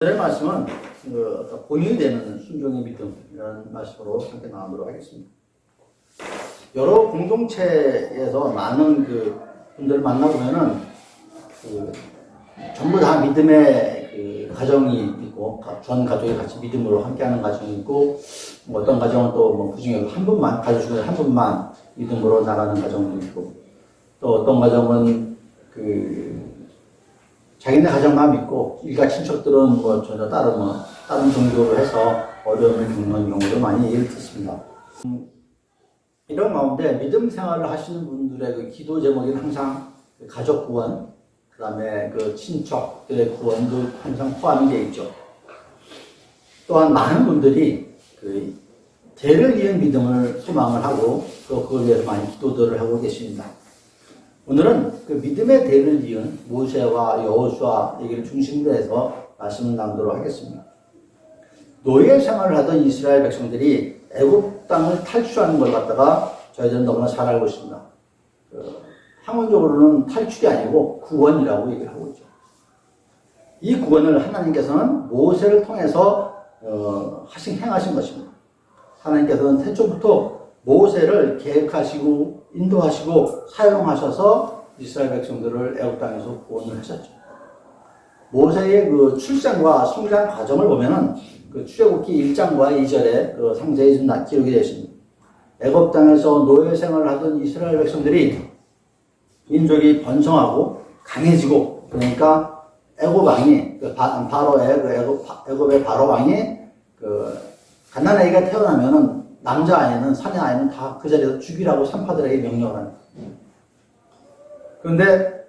오늘의 말씀은 본인이 되는 순종의 믿음이라는 말씀으로 함께 나누도록 하겠습니다. 여러 공동체에서 많은 분들을 만나보면은 전부 다 믿음의 가정이 있고, 전 가족이 같이 믿음으로 함께하는 가정이 있고, 어떤 가정은 또 그 중에 한 분만, 가족 중에 한 분만 믿음으로 나가는 가정도 있고, 또 어떤 가정은 자기네 가정만 믿고 일가 친척들은 전혀 다른 종교로 해서 어려움을 겪는 경우도 많이 얘기를 듣습니다. 이런 가운데 믿음 생활을 하시는 분들의 기도 제목이 항상 가족 구원, 그 다음에 친척들의 구원도 항상 포함이 되어 있죠. 또한 많은 분들이 대를 이은 믿음을 소망을 하고 또 그걸 위해서 많이 기도들을 하고 계십니다. 오늘은 믿음의 대를 이은 모세와 여호수아 얘기를 중심으로 해서 말씀을 나누도록 하겠습니다. 노예 생활을 하던 이스라엘 백성들이 애굽 땅을 탈출하는 걸 갖다가 저희들은 너무나 잘 알고 있습니다. 학문적으로는 탈출이 아니고 구원이라고 얘기를 하고 있죠. 이 구원을 하나님께서는 모세를 통해서 행하신 것입니다. 하나님께서는 태초부터 모세를 계획하시고 인도하시고 사용하셔서 이스라엘 백성들을 애굽 땅에서 구원을 하셨죠. 모세의 출생과 성장 과정을 보면은 출애굽기 1장과 2절에 상세히 좀 기록이 되어 있습니다. 애굽 땅에서 노예 생활을 하던 이스라엘 백성들이 민족이 번성하고 강해지고, 그러니까 애굽 왕이 애굽의 바로 왕이 갓난아이가 태어나면은 남자아이는 사내아이는 다 그 자리에서 죽이라고 산파들에게 명령을 합니다. 그런데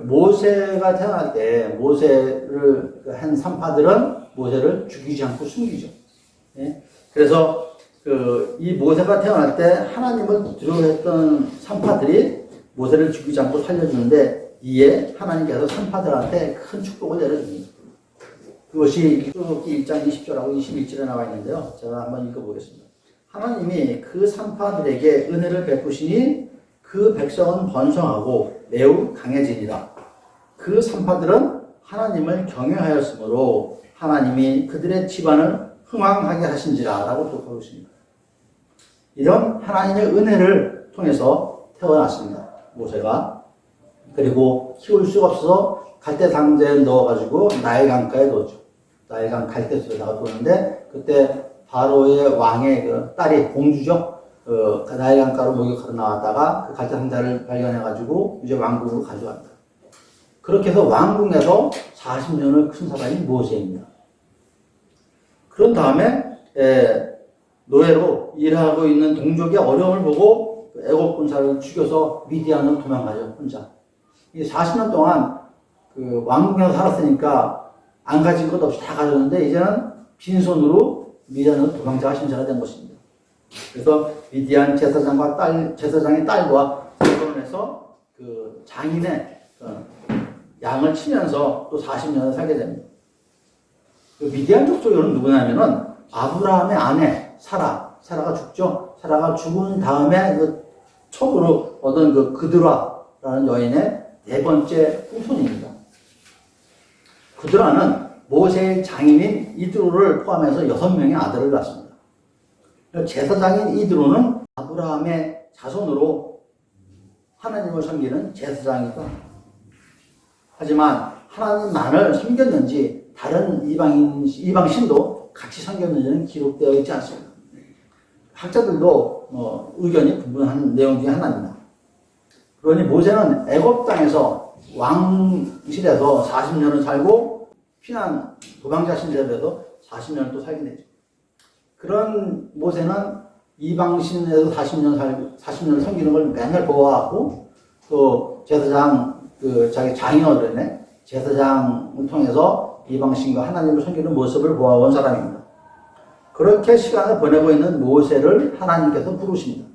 모세가 태어날 때 모세를 한 산파들은 모세를 죽이지 않고 숨기죠. 예? 그래서 이 모세가 태어날 때 하나님을 두려워했던 산파들이 모세를 죽이지 않고 살려주는데, 이에 하나님께서 산파들한테 큰 축복을 내려줍니다. 그것이 출애굽기 1장 20절하고 21절에 나와 있는데요. 제가 한번 읽어보겠습니다. 하나님이 그 산파들에게 은혜를 베푸시니 그 백성은 번성하고 매우 강해지니라. 그 산파들은 하나님을 경외하였으므로 하나님이 그들의 집안을 흥왕하게 하신지라 라고 기록하고 있습니다. 이런 하나님의 은혜를 통해서 태어났습니다. 모세가. 그리고 키울 수가 없어서 갈대 상자에 넣어가지고 나일 강가에 넣었죠. 나일 강 갈대수에다가 두었는데, 그때 바로의 왕의 딸이 공주죠. 나일 강가로 목욕하러 나왔다가 그 갈대 상자를 발견해가지고 이제 왕궁으로 가져갑니다. 그렇게 해서 왕궁에서 40년을 큰 사람이 모세입니다. 그런 다음에 노예로 일하고 있는 동족의 어려움을 보고 애굽 군사를 죽여서 미디안으로 도망가죠, 혼자. 이 40년 동안 왕궁에서 살았으니까 안 가진 것 없이 다 가졌는데, 이제는 빈손으로 미디안으로 도망자가 신세가 된 것입니다. 그래서 미디안 제사장의 딸과 결혼해서 장인의 양을 치면서 또 40년을 살게 됩니다. 미디안 족속에는 누구냐면은 아브라함의 아내 사라가 죽죠. 사라가 죽은 다음에 첩으로 얻은 그드라라는 여인의 네 번째 후손입니다. 그드라는 모세의 장인인 이드로를 포함해서 6명의 아들을 낳습니다. 제사장인 이드로는 아브라함의 자손으로 하나님을 섬기는 제사장이기도 합니다. 하지만 하나님만을 섬겼는지 다른 이방신도 같이 섬겼는지는 기록되어 있지 않습니다. 학자들도 의견이 분분한 내용 중에 하나입니다. 그러니 모세는 애굽 땅에서 왕실에서 40년을 살고 도망자 신세에서 40년을 또 살게 되죠. 그런 모세는 이방신에서 40년을 섬기는 걸 맨날 보아하고, 또 제사장, 자기 장인어른의 제사장을 통해서 이방신과 하나님을 섬기는 모습을 보아온 사람입니다. 그렇게 시간을 보내고 있는 모세를 하나님께서 부르십니다.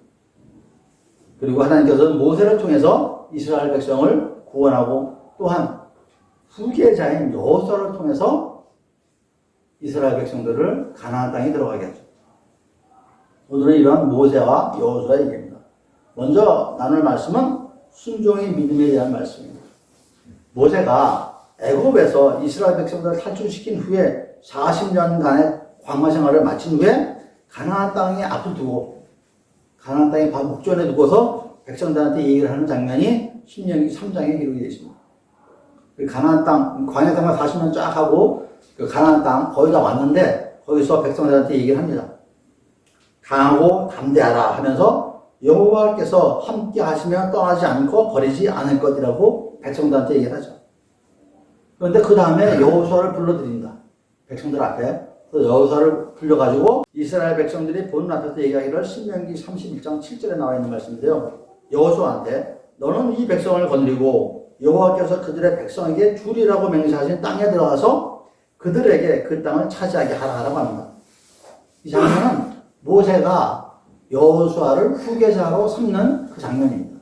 그리고 하나님께서는 모세를 통해서 이스라엘 백성을 구원하고, 또한 후계자인 여호수아를 통해서 이스라엘 백성들을 가나안 땅에 들어가게 하죠. 오늘은 이러한 모세와 여호수아의 얘기입니다. 먼저 나눌 말씀은 순종의 믿음에 대한 말씀입니다. 모세가 애굽에서 이스라엘 백성들을 탈출시킨 후에 40년간의 광야 생활을 마친 후에 가나안 땅에 앞을 두고 가나안 땅에 바로 목전에 두고서 백성들한테 얘기를 하는 장면이 신명기 3장에 기록이 되어 있습니다. 그 가나안 땅, 광야 생활 40년 쫙 하고 그 가나안 땅 거의 다 왔는데 거기서 백성들한테 얘기를 합니다. 강하고 담대하라 하면서 여호와께서 함께 하시면 떠나지 않고 버리지 않을 것이라고 백성들한테 얘기를 하죠. 그런데 그 다음에 여호수아를 불러들인다. 백성들 앞에. 그래서 여호수아를 불러가지고 이스라엘 백성들이 보는 앞에서 얘기하기를 신명기 31장 7절에 나와 있는 말씀인데요. 여호수아한테 너는 이 백성을 거느리고 여호와께서 그들의 백성에게 주리라고 맹세하신 땅에 들어가서 그들에게 그 땅을 차지하게 하라고 합니다. 이 장면은 모세가 여호수아를 후계자로 삼는 그 장면입니다.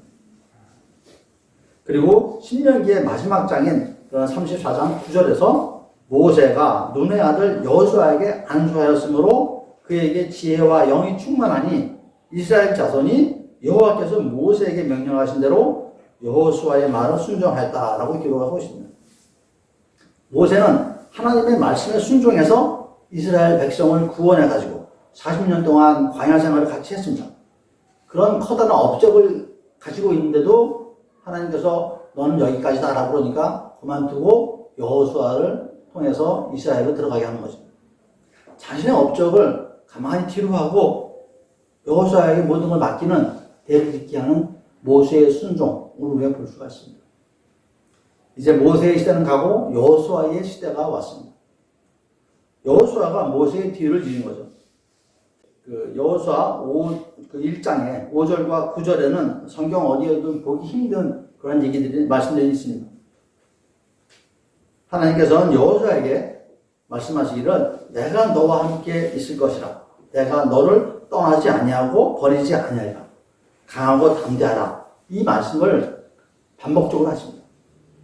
그리고 신명기의 마지막 장인 34장 9절에서 모세가 눈의 아들 여호수아에게 안수하였으므로 그에게 지혜와 영이 충만하니 이스라엘 자손이 여호와께서 모세에게 명령하신 대로 여호수아의 말을 순종하였다라고 기록하고 있습니다. 모세는 하나님의 말씀에 순종해서 이스라엘 백성을 구원해가지고 40년 동안 광야 생활을 같이 했습니다. 그런 커다란 업적을 가지고 있는데도 하나님께서 너는 여기까지다 라고 그러니까 그만두고 여호수아를 통해서 이스라엘로 들어가게 하는 거죠. 자신의 업적을 가만히 뒤로 하고 여호수아에게 모든 걸 맡기는 대를 잇게 하는 모세의 순종을 우리가 볼 수가 있습니다. 이제 모세의 시대는 가고 여호수아의 시대가 왔습니다. 여호수아가 모세의 뒤를 이은 거죠. 그 여호수아 1장에 5절과 9절에는 성경 어디에도 보기 힘든 그런 얘기들이 말씀되어 있습니다. 하나님께서는 여호수아에게 말씀하시기를 내가 너와 함께 있을 것이라. 내가 너를 떠나지 아니하고 버리지 아니하리라. 강하고 담대하라. 이 말씀을 반복적으로 하십니다.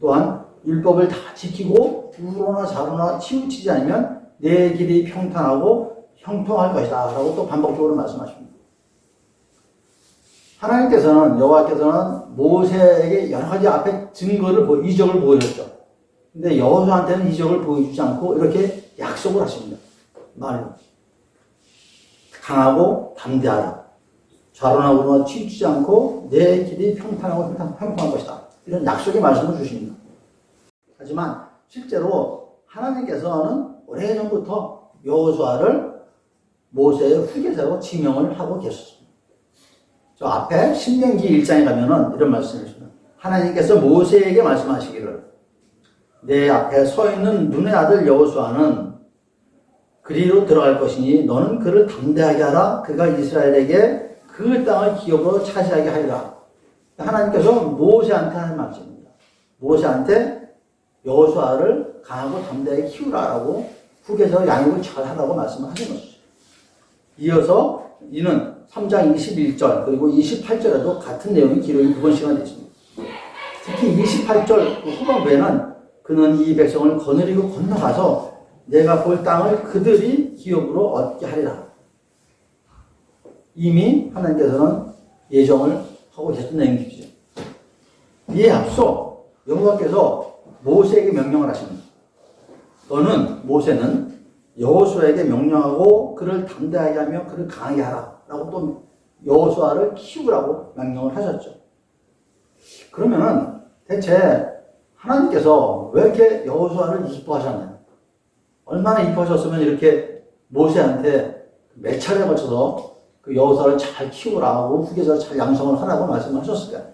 또한 율법을 다 지키고 우로나 좌로나 치우치지 않으면 내 길이 평탄하고 형통할 것이다 라고 또 반복적으로 말씀하십니다. 하나님께서는 여호와께서는 모세에게 여러 가지 앞에 증거를 이적을 보여줬죠. 근데 여호수아한테는 이적을 보여주지 않고 이렇게 약속을 하십니다. 말로 강하고 담대하라. 좌로나 우로나 치우치지 않고 내 길이 평탄하고 형통할 것이다. 이런 약속의 말씀을 주십니다. 하지만 실제로 하나님께서는 오래전부터 여호수아를 모세의 후계자로 지명을 하고 계셨습니다. 저 앞에 신명기 1장에 가면은 이런 말씀을 주십니다. 하나님께서 모세에게 말씀하시기를 내 앞에 서 있는 눈의 아들 여호수아는 그리로 들어갈 것이니 너는 그를 담대하게 하라. 그가 이스라엘에게 그 땅을 기업으로 차지하게 하리라. 하나님께서 모세한테 하는 말씀입니다. 모세한테 여호수아를 강하고 담대하게 키우라라고 후계자 양육을 잘 하라고 말씀을 하신 것이죠. 이어서 이는 3장 21절 그리고 28절에도 같은 내용이 기록이 2번씩이나 되어 있습니다. 특히 28절 후반부에는 그는 이 백성을 거느리고 건너가서 내가 볼 땅을 그들이 기업으로 얻게 하리라. 이미 하나님께서는 예정을 하고 계신 내용이죠. 이에 앞서 여호와께서 모세에게 명령을 하십니다. 모세는 여호수아에게 명령하고 그를 담대하게 하며 그를 강하게 하라 라고 또 여호수아를 키우라고 명령을 하셨죠. 그러면은 대체 하나님께서 왜 이렇게 여호수아를 이뻐하셨나요? 얼마나 이뻐하셨으면 이렇게 모세한테 몇 차례에 걸쳐서 그 여호수아를 잘 키우라고 후계자를 잘 양성을 하라고 말씀을 하셨을까요?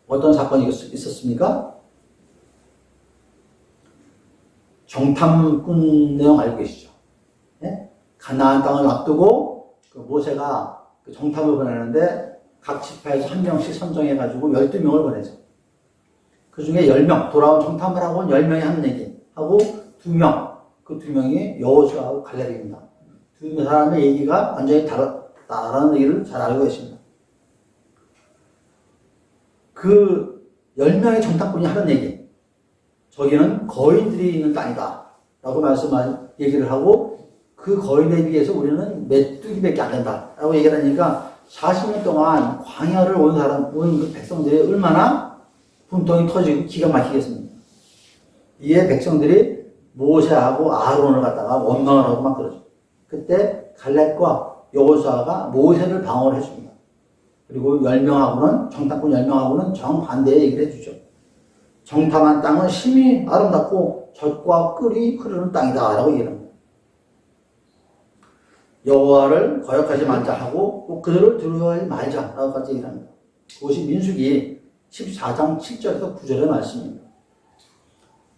어떤 사건이 있었습니까? 정탐꾼 내용 알고 계시죠? 네? 가나안 땅을 앞두고 그 모세가 그 정탐을 보내는데 각 지파에서 한 명씩 선정해가지고 12명을 보내죠. 그 중에 10명, 돌아온 정탐을 하고 10명이 하는 얘기 하고 2명, 그 2명이 여호수아하고 갈렙입니다. 두 사람의 얘기가 완전히 다르다는 얘기를 잘 알고 계십니다. 그 10명의 정탐꾼이 하는 얘기, 저기는 거인들이 있는 땅이다 라고 얘기를 하고 그 거인에 비해서 우리는 메뚜기밖에 안 된다 라고 얘기를 하니까 40년 동안 광야를 온 그 백성들이 얼마나 분통이 터지고 기가 막히겠습니까? 이에 백성들이 모세하고 아론을 갖다가 원망을 하고 막 그러죠. 그때 갈렙과 여호수아가 모세를 방어를 해줍니다. 그리고 10명하고는, 정탐꾼 10명하고는 정반대의 얘기를 해주죠. 정탐한 땅은 심히 아름답고 젖과 꿀이 흐르는 땅이다 라고 얘기합니다. 여호와를 거역하지 말자 하고 또 그들을 두려워하지 말자 라고까지 얘기합니다. 그것이 민수기 14장 7절에서 9절의 말씀입니다.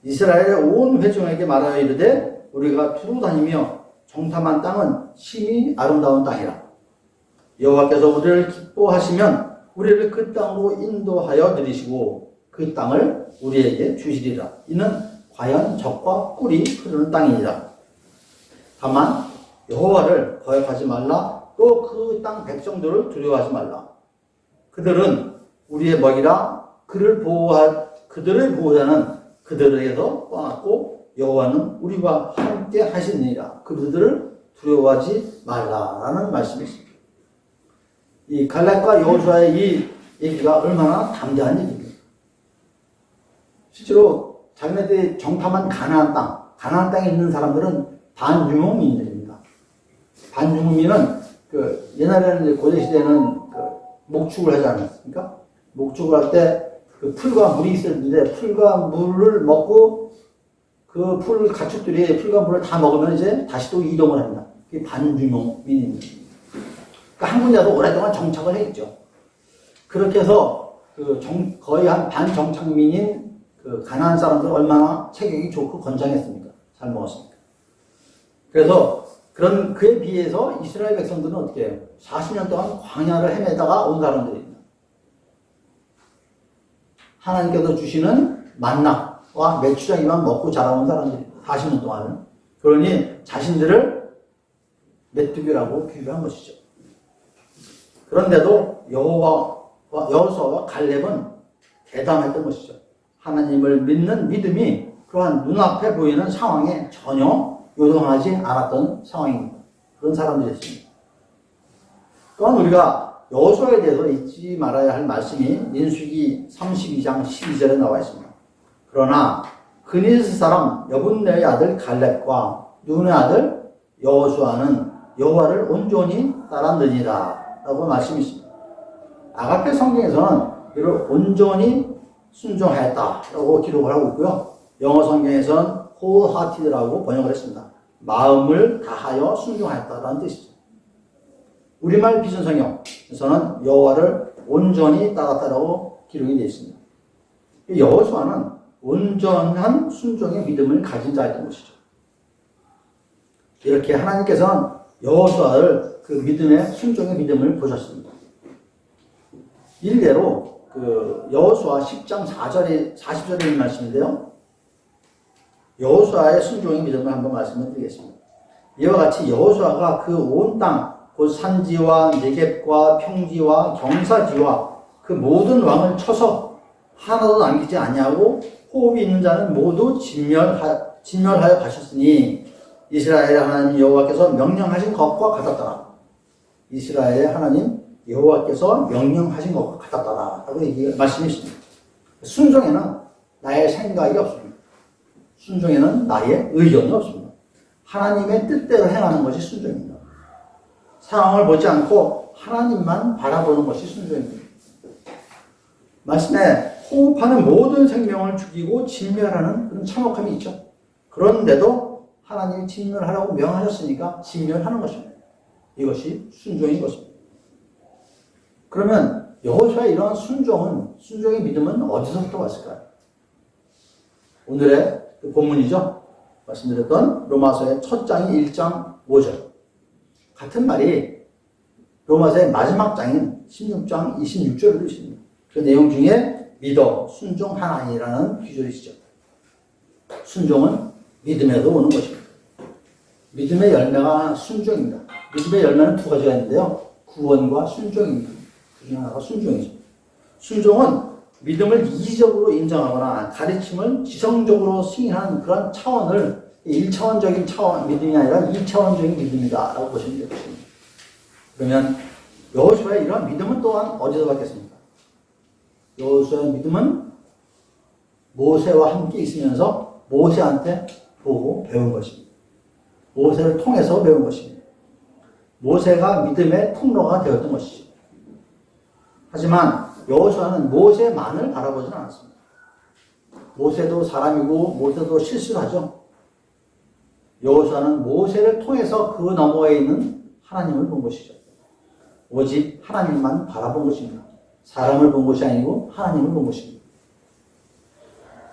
이스라엘의 온 회중에게 말하여 이르되 우리가 두루 다니며 정탐한 땅은 심히 아름다운 땅이라. 여호와께서 우리를 기뻐하시면 우리를 그 땅으로 인도하여 들이시고 그 땅을 우리에게 주시리라. 이는 과연 젖과 꿀이 흐르는 땅이니라. 다만 여호와를 거역하지 말라. 또 그 땅 백성들을 두려워하지 말라. 그들은 우리의 먹이라. 그들을 보호하는 그들에게서 떠났고 여호와는 우리와 함께 하시느니라. 그들을 두려워하지 말라라는 말씀이 있습니다. 이 갈렙과 여호수아의 이 얘기가 얼마나 담대한 얘기입니다. 실제로 자기네들이 정탐한 가나안 땅에 있는 사람들은 반유목민들입니다. 반유목민은 옛날에는 고대 시대에는 목축을 하지 않았습니까? 목축을 할 때 그 풀과 물이 있었는데 풀과 물을 먹고 그 풀 가축들이 풀과 물을 다 먹으면 이제 다시 또 이동을 합니다. 그게 반유목민입니다. 그러니까 한 군데도 오랫동안 정착을 했죠. 그렇게 해서 거의 한 반정착민인 가나안 사람들 얼마나 체격이 좋고 건장했습니까? 잘 먹었습니까? 그래서 그에 비해서 이스라엘 백성들은 어떻게 해요? 40년 동안 광야를 헤매다가 온 사람들입니다. 하나님께서 주시는 만나와 메추라기만 먹고 자라온 사람들입니다. 40년 동안은. 그러니 자신들을 메뚜기라고 비유한 것이죠. 그런데도 여호수아와 갈렙은 대담했던 것이죠. 하나님을 믿는 믿음이 그러한 눈앞에 보이는 상황에 전혀 요동하지 않았던 상황입니다. 그런 사람들이었습니다. 또한 우리가 여호수아에 대해서 잊지 말아야 할 말씀이 민수기 32장 12절에 나와 있습니다. 그러나 그니스 사람 여분네의 아들 갈렙과 눈의 아들 여호수아는 여호와를 온전히 따랐느니라 라고 말씀이 있습니다. 아가페 성경에서는 이를 온전히 순종하였다라고 기록을 하고 있고요. 영어 성경에서는 wholehearted라고 번역을 했습니다. 마음을 다하여 순종하였다라는 뜻이죠. 우리말 비전성경에서는 여호와를 온전히 따랐다라고 기록이 되어 있습니다. 여호수아는 온전한 순종의 믿음을 가진 자였던 것이죠. 이렇게 하나님께서는 여호수아를 그 믿음의 순종의 믿음을 보셨습니다. 일례로 여호수아 10장 40절에 있는 말씀인데요. 여호수아의 순종의 믿음을 한번 말씀을 드리겠습니다. 이와 같이 여호수아가 그 온 땅, 곧 산지와 네겝과 평지와 경사지와 그 모든 왕을 쳐서 하나도 남기지 아니하고 호흡이 있는 자는 모두 진멸하여 가셨으니 이스라엘의 하나님 여호와께서 명령하신 것과 같았더라. 이스라엘의 하나님 여호와께서 명령하신 것과 같았더라 라고 말씀이 있습니다. 순종에는 나의 생각이 없습니다. 순종에는 나의 의견이 없습니다. 하나님의 뜻대로 행하는 것이 순종입니다. 상황을 보지 않고 하나님만 바라보는 것이 순종입니다. 말씀에 호흡하는 모든 생명을 죽이고 진멸하는 그런 참혹함이 있죠. 그런데도 하나님이 진멸하라고 명하셨으니까 진멸하는 것입니다. 이것이 순종인 것입니다. 그러면 여호수아의 이러한 순종의 믿음은 어디서부터 왔을까요? 오늘의 본문이죠. 말씀드렸던 로마서의 첫 장이 1장 5절. 같은 말이 로마서의 마지막 장인 16장 26절을 있습니다. 그 내용 중에 믿어 순종하나니라는 기절이시죠. 순종은 믿음에도 오는 것입니다. 믿음의 열매가 순종입니다. 믿음의 열매는 두 가지가 있는데요. 구원과 순종입니다. 그 중에 하나가 순종이죠. 순종은 믿음을 이기적으로 인정하거나 가르침을 지성적으로 승인하는 그런 차원을 1차원적인 믿음이 아니라 2차원적인 믿음이다 라고 보시면 되겠습니다. 그러면 여호수아의 이러한 믿음은 또한 어디서 받겠습니까? 여호수아의 믿음은 모세와 함께 있으면서 모세한테 보고 배운 것입니다. 모세를 통해서 배운 것입니다. 모세가 믿음의 통로가 되었던 것이죠. 하지만 여호수아는 모세만을 바라보지는 않았습니다. 모세도 사람이고 모세도 실수를 하죠. 여호수아는 모세를 통해서 그 너머에 있는 하나님을 본 것이죠. 오직 하나님만 바라본 것입니다. 사람을 본 것이 아니고 하나님을 본 것입니다.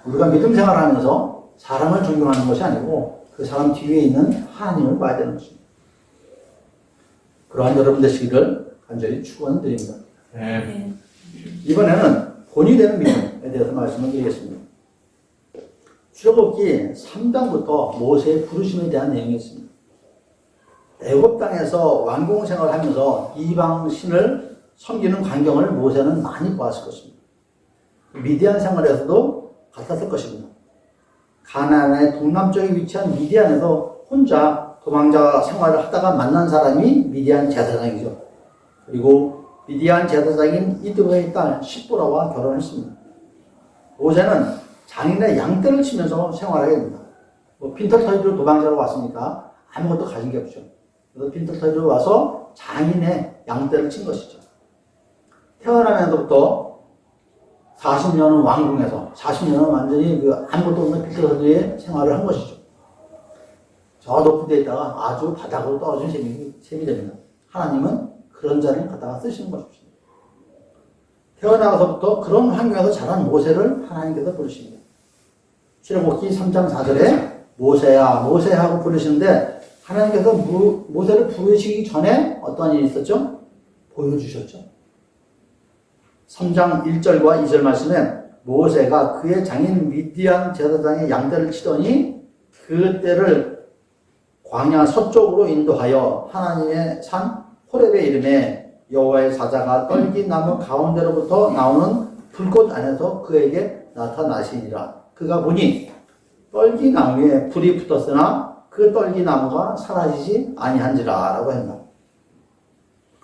우리가 믿음 생활을 하면서 사람을 존경하는 것이 아니고 그 사람 뒤에 있는 하나님을 봐야 되는 것입니다. 그러한 여러분 되시기를 간절히 축원드립니다. 네. 이번에는 본이 되는 믿음에 대해서 말씀을 드리겠습니다. 출애굽기 3장부터 모세의 부르심에 대한 내용이 있습니다. 애굽 땅에서 왕궁 생활을 하면서 이방 신을 섬기는 광경을 모세는 많이 보았을 것입니다. 미디안 생활에서도 같았을 것입니다. 가나안의 동남쪽에 위치한 미디안에서 혼자 도망자 생활을 하다가 만난 사람이 미디안 제사장이죠. 그리고 미디안 제사장인 이드로의 딸 십보라와 결혼했습니다. 모세는 장인의 양떼를 치면서 생활하게 됩니다. 핀터터리로 도망자로 왔으니까 아무것도 가진 게 없죠. 그래서 핀터터리로 와서 장인의 양떼를 친 것이죠. 태어나면서부터 40년은 왕궁에서 40년은 완전히 아무것도 없는 핀터터리의 생활을 한 것이죠. 저 높은 데 있다가 아주 바닥으로 떨어진 셈이 됩니다. 하나님은 그런 자를 갖다가 쓰시는 것입니다. 태어나서부터 그런 환경에서 자란 모세를 하나님께서 부르십니다. 출애굽기 3장 4절에 모세야 모세야 하고 부르시는데 하나님께서 모세를 부르시기 전에 어떠한 일이 있었죠? 보여주셨죠. 3장 1절과 2절 말씀에 모세가 그의 장인 미디안 제사장의 양떼를 치더니 그 떼를 광야 서쪽으로 인도하여 하나님의 산 호렙의 이름에 여호와의 사자가 떨기나무 가운데로부터 나오는 불꽃 안에서 그에게 나타나시니라. 그가 보니 떨기나무에 불이 붙었으나 그 떨기나무가 사라지지 아니한지라 라고 했나.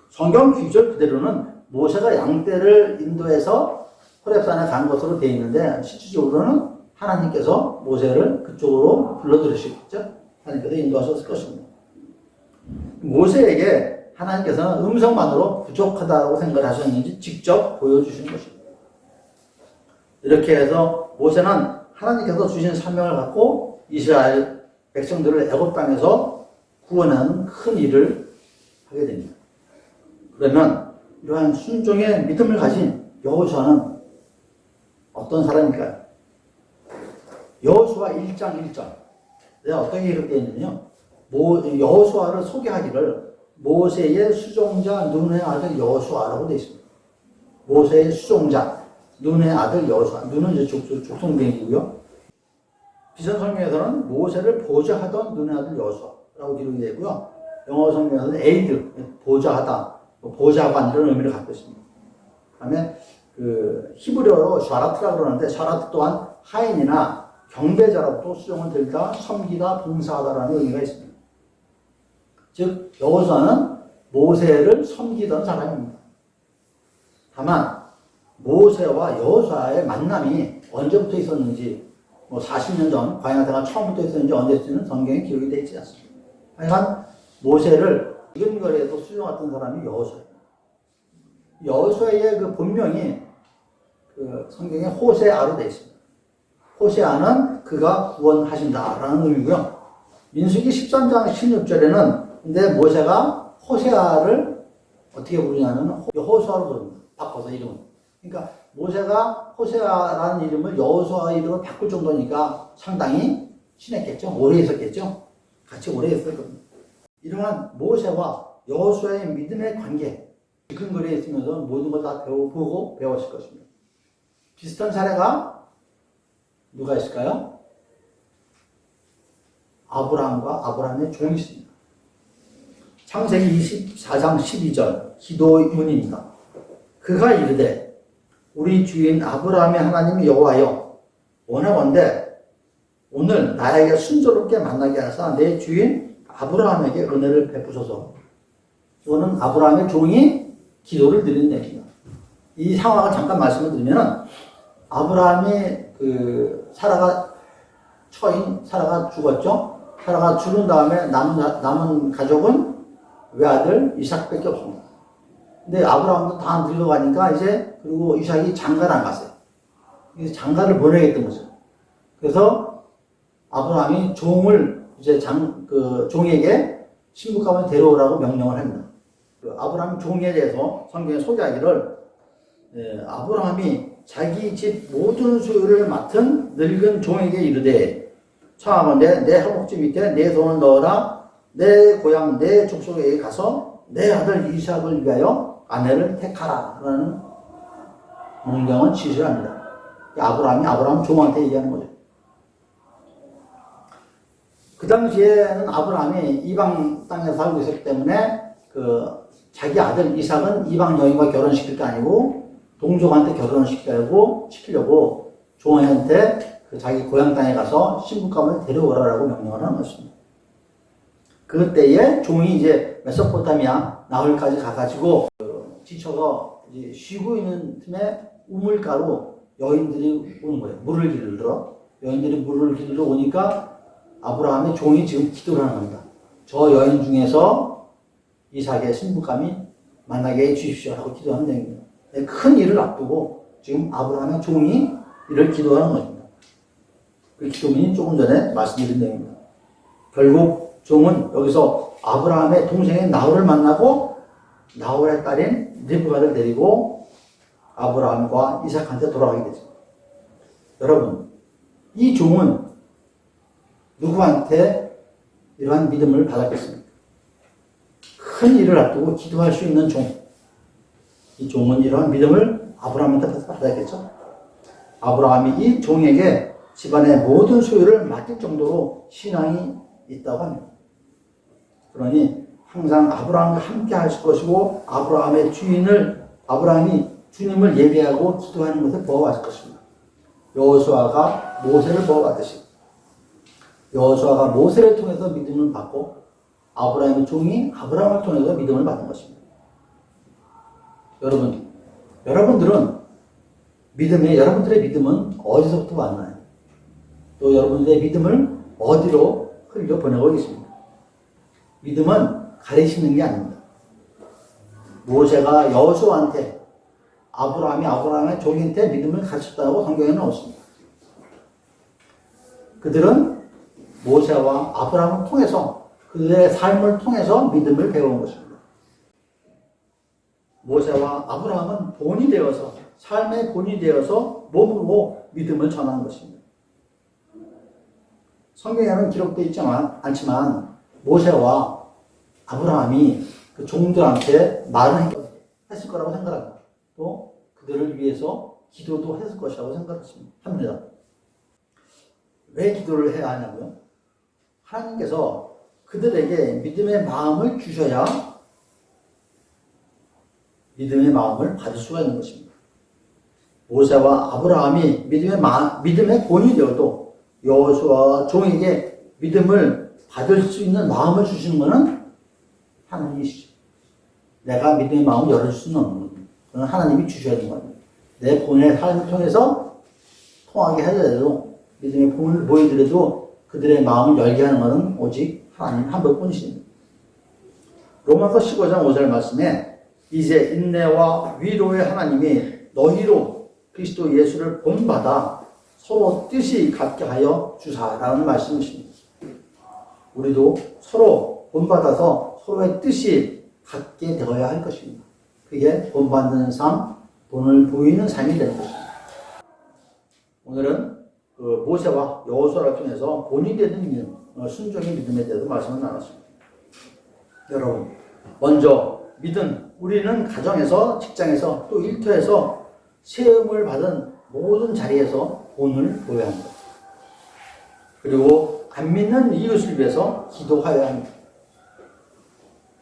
성경 구절 그대로는 모세가 양떼를 인도해서 호렙산에 간 것으로 되어 있는데 실질적으로는 하나님께서 모세를 그쪽으로 불러들으시겠죠. 하나님께서 인도하셨을 것입니다. 모세에게 하나님께서는 음성만으로 부족하다고 생각을 하셨는지 직접 보여주신 것입니다. 이렇게 해서 모세는 하나님께서 주신 사명을 갖고 이스라엘 백성들을 애굽 땅에서 구원하는 큰 일을 하게 됩니다. 그러면 이러한 순종의 믿음을 가진 여호수아는 어떤 사람일까요? 여호수아 1장 1절 내가 어떤 게 이렇게 있냐면요. 여호수아를 소개하기를 모세의 수종자 눈의 아들 여호수아라고 되어 있습니다. 모세의 수종자 눈의 아들 여호수아. 눈은 이제 족성명이고요. 비전 성경에서는 모세를 보좌하던 눈의 아들 여호수아라고 기록이 되고요. 영어 성경에서는 에이드 보좌하다, 보좌관 이런 의미를 갖고 있습니다. 그다음에 히브리어로 샤라트라고 그러는데 샤라트 또한 하인이나 경배자로부터 수종을 들다, 섬기다, 봉사하다라는 의미가 있습니다. 즉 여호수아는 모세를 섬기던 사람입니다. 다만 모세와 여호수아의 만남이 언제부터 있었는지 40년 전 광야생활 처음부터 있었는지 언제쯤은 성경에 기록이 되어 있지 않습니다. 하여간 모세를 이근거리에서 수종했던 사람이 여호수아입니다. 여호수아의 그 본명이 성경에 호세아로 되어 있습니다. 호세아는 그가 구원하신다라는 의미고요. 민수기 13장 16절에는 근데 모세가 호세아를 어떻게 부르냐면 여호수아로 부릅니다. 바꿔서 이름을. 그러니까 모세가 호세아라는 이름을 여호수아 이름으로 바꿀 정도니까 상당히 친했겠죠. 오래 있었겠죠. 같이 오래 있을 겁니다. 이러한 모세와 여호수아의 믿음의 관계 근거리에 있으면서 모든 걸 다 보고 배웠을 것입니다. 비슷한 사례가 누가 있을까요? 아브라함과 아브라함의 종이 있습니다. 창세기 24장 12절 기도문입니다. 그가 이르되 우리 주인 아브라함의 하나님 여호와여 원하건대 오늘 나에게 순조롭게 만나게 하사 내 주인 아브라함에게 은혜를 베푸소서. 이거는 아브라함의 종이 기도를 드리는 내용입니다. 이 상황을 잠깐 말씀을 드리면 아브라함이 사라가 처인 사라가 죽었죠. 사라가 죽은 다음에 남은 가족은 외아들 이삭밖에 없습니다. 근데 아브라함도 다 늙어가니까 이제 그리고 이삭이 장가를 안 갔어요. 장가를 보내겠다는 거죠. 그래서 아브라함이 종을 이제 종에게 신부감을 데려오라고 명령을 합니다. 아브라함 종에 대해서 성경에 소개하기를 아브라함이 자기 집 모든 소유를 맡은 늙은 종에게 이르되 청하건대 내 허벅지 밑에 내 손을 넣어라 내 고향 내 족속에게 가서 내 아들 이삭을 위하여 아내를 택하라 라는 명령을 지시합니다. 아브라함 종한테 얘기하는 거죠. 그 당시에는 아브라함이 이방 땅에 살고 있었기 때문에 자기 아들 이삭은 이방 여인과 결혼시킬 게 아니고 동족한테 결혼을 시키려고 종한테 자기 고향 땅에 가서 신부감을 데려오라라고 명령을 하는 것입니다. 그때에 종이 이제 메소포타미아 나홀까지 가가지고 지쳐서 이제 쉬고 있는 틈에 우물가로 여인들이 오는 거예요. 물을 기르러. 여인들이 물을 기르러 오니까 아브라함의 종이 지금 기도를 하는 겁니다. 저 여인 중에서 이삭의 신부감이 만나게 해 주십시오 하고 기도하는 내용입니다. 큰 일을 앞두고 지금 아브라함의 종이 이를 기도하는 것입니다. 그 기도문이 조금 전에 말씀드린 내용입니다. 결국 종은 여기서 아브라함의 동생인 나홀을 만나고 나홀의 딸인 리브가를 데리고 아브라함과 이삭한테 돌아가게 되죠. 여러분, 이 종은 누구한테 이러한 믿음을 받았겠습니까? 큰 일을 앞두고 기도할 수 있는 종. 이 종은 이러한 믿음을 아브라함한테 받았겠죠. 아브라함이 이 종에게 집안의 모든 소유를 맡길 정도로 신앙이 있다고 합니다. 그러니 항상 아브라함과 함께 하실 것이고 아브라함이 주님을 예배하고 기도하는 것을 보아왔을 것입니다. 여호수아가 모세를 보아왔듯이 여호수아가 모세를 통해서 믿음을 받고 아브라함의 종이 아브라함을 통해서 믿음을 받은 것입니다. 여러분들은 여러분들의 믿음은 어디서부터 왔나요? 또 여러분들의 믿음을 어디로 흘려보내고 계십니까? 믿음은 가리시는 게 아닙니다. 모세가 여호수아한테 아브라함의 종한테 믿음을 가르쳤다고 성경에는 없습니다. 그들은 모세와 아브라함을 통해서 그들의 삶을 통해서 믿음을 배운 것입니다. 모세와 아브라함은 본이 되어서 삶의 본이 되어서 몸으로 믿음을 전하는 것입니다. 성경에는 기록되어 있지 않지만 모세와 아브라함이 그 종들한테 말을 했을 거라고 생각합니다. 또 그들을 위해서 기도도 했을 것이라고 생각합니다. 왜 기도를 해야 하냐고요? 하나님께서 그들에게 믿음의 마음을 주셔야 믿음의 마음을 받을 수가 있는 것입니다. 모세와 아브라함이 믿음의 본이 되어도 여호수아 종에게 믿음을 받을 수 있는 마음을 주시는 것은 하나님이시죠. 내가 믿음의 마음을 열어줄 수는 없는 겁니다. 그건 하나님이 주셔야 되는 겁니다. 내 본의 삶을 통해서 통하게 하더라도 믿음의 본을 보이더라도 그들의 마음을 열게 하는 것은 오직 하나님 한 분뿐이십니다. 로마서 15장 5절 말씀에 이제 인내와 위로의 하나님이 너희로 그리스도 예수를 본받아 서로 뜻이 같게 하여 주사라는 말씀이십니다. 우리도 서로 본받아서 서로의 뜻이 같게 되어야 할 것입니다. 그게 본받는 삶, 본을 보이는 삶이 되는 것입니다. 오늘은 모세와 여호수아를 통해서 본이 되는 믿음, 순종의 믿음에 대해서 말씀을 나눴습니다. 여러분, 먼저 우리는 가정에서, 직장에서, 또 일터에서 세움을 받은 모든 자리에서 본을 보여야 합니다. 그리고 안 믿는 이웃을 위해서 기도하여야 합니다.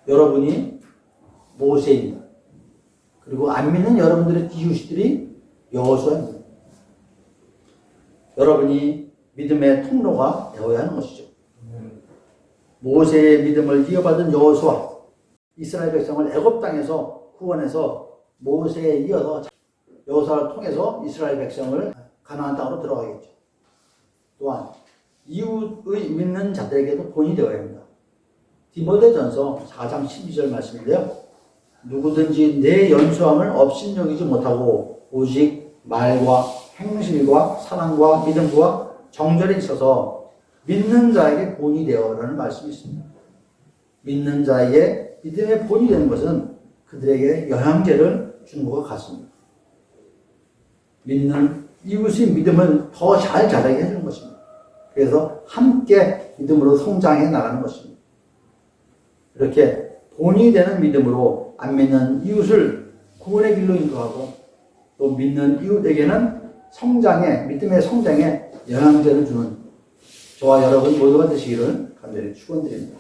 여러분이 모세입니다. 그리고 안 믿는 여러분들의 이웃들이 여호수아입니다. 여러분이 믿음의 통로가 되어야 하는 것이죠. 모세의 믿음을 이어받은 여호수아, 이스라엘 백성을 애굽 땅에서 구원해서 모세에 이어서 여호수아를 통해서 이스라엘 백성을 가나안 땅으로 들어가겠죠. 또한 이웃의 믿는 자들에게도 본이 되어야 합니다. 디모데전서 4장 12절 말씀인데요. 누구든지 내 연수함을 업신여기지 못하고 오직 말과 행실과 사랑과 믿음과 정절에 있어서 믿는 자에게 본이 되어라는 말씀이 있습니다. 믿는 자에게 믿음의 본이 되는 것은 그들에게 영향제를 주는 것과 같습니다. 믿는 이웃의 믿음을 더 잘 자라게 해주는 것입니다. 그래서 함께 믿음으로 성장해 나가는 것입니다. 이렇게 본이 되는 믿음으로 안 믿는 이웃을 구원의 길로 인도하고 또 믿는 이웃에게는 믿음의 성장에 영향제를 주는 저와 여러분 모두가 되시기를 간절히 축원드립니다.